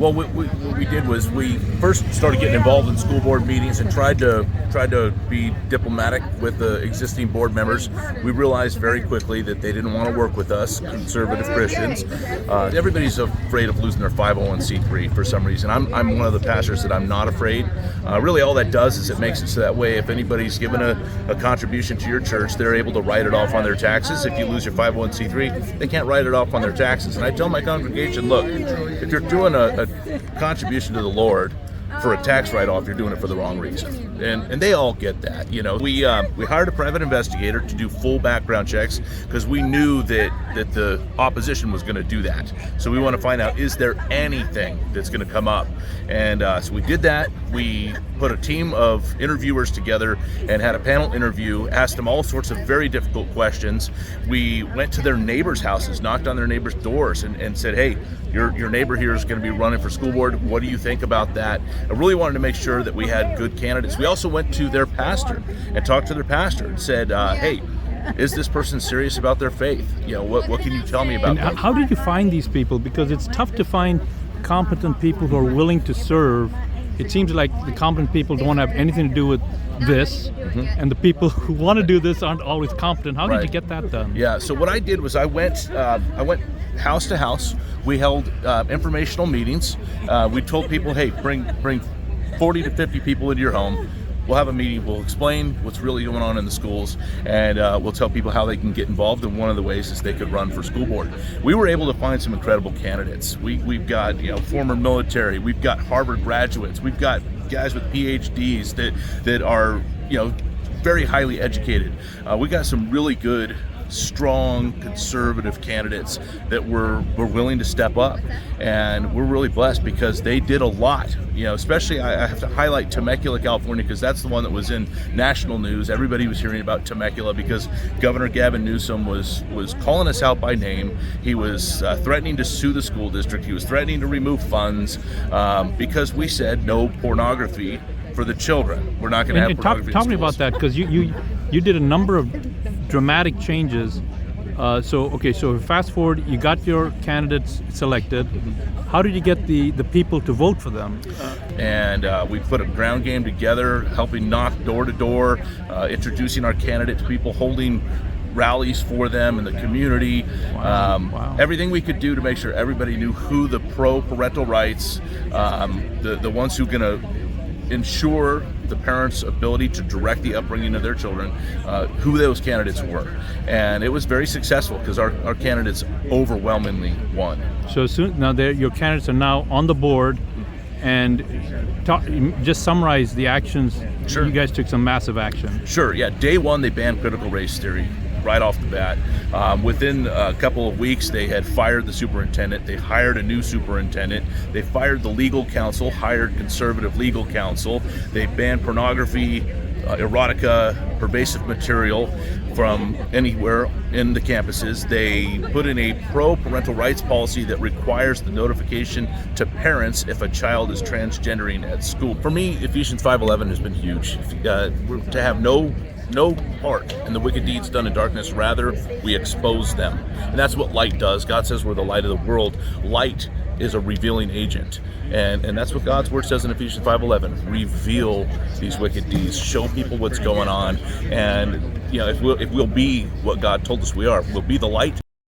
Well, what we did was we first started getting involved in school board meetings and tried to be diplomatic with the existing board members. We realized very quickly that they didn't want to work with us, conservative Christians. Everybody's afraid of losing their 501c3 for some reason. I'm one of the pastors that I'm not afraid. Really, all that does is it makes it so that way if anybody's given a contribution to your church, they're able to write it off on their taxes. If you lose your 501c3, they can't write it off on their taxes. And I tell my congregation, look, if you're doing a contribution to the Lord for a tax write-off, you're doing it for the wrong reason, and they all get that. You know, we hired a private investigator to do full background checks because we knew that the opposition was going to do that. So we want to find out, is there anything that's going to come up? And so we did that. We put a team of interviewers together and had a panel interview, asked them all sorts of very difficult questions. We went to their neighbors' houses, knocked on their neighbors' doors and said, hey, your neighbor here is going to be running for school board. What do you think about that? I really wanted to make sure that we had good candidates. We also went to their pastor and talked to their pastor and said, hey, is this person serious about their faith? You know, what can you tell me about that? How did you find these people? Because it's tough to find competent people who are willing to serve. It seems like the competent people don't have anything to do with this, and the people who want to do this aren't always competent. How did you get that done? Yeah, so what I did was I went house to house. We held informational meetings. We told people, hey, bring 40 to 50 people into your home. We'll have a meeting. We'll explain what's really going on in the schools, and we'll tell people how they can get involved. And one of the ways is they could run for school board. We were able to find some incredible candidates. We've got former military. We've got Harvard graduates. We've got guys with PhDs that are very highly educated. We got some really good, strong conservative candidates that were willing to step up, and we're really blessed because they did a lot. Especially I have to highlight Temecula, California, because that's the one that was in national news. Everybody was hearing about Temecula because Governor Gavin Newsom was calling us out by name. He was threatening to sue the school district. He was threatening to remove funds because we said no pornography for the children. We're not going to have pornography. Talk to me about that, because you did a number of dramatic changes. So fast forward, you got your candidates selected. How did you get the people to vote for them? And we put a ground game together, helping knock door to door, introducing our candidate to people, holding rallies for them in the community. Wow. Everything we could do to make sure everybody knew who the pro-parental rights, the ones who are going to ensure the parents' ability to direct the upbringing of their children, who those candidates were. And it was very successful because our candidates overwhelmingly won. So now your candidates are now on the board, and just summarize the actions. Sure. You guys took some massive action. Sure, yeah. Day one, they banned critical race theory right off the bat. Within a couple of weeks, they had fired the superintendent. They hired a new superintendent. They fired the legal counsel, hired conservative legal counsel. They banned pornography, erotica, pervasive material from anywhere in the campuses. They put in a pro-parental rights policy that requires the notification to parents if a child is transgendering at school. For me, Ephesians 5:11 has been huge. To have no part in the wicked deeds done in darkness, rather we expose them. And that's what light does. God says we're the light of the world. Light is a revealing agent, and that's what God's word says in Ephesians 5:11. Reveal these wicked deeds, show people what's going on, and if we'll be what God told us we are, we'll be the light.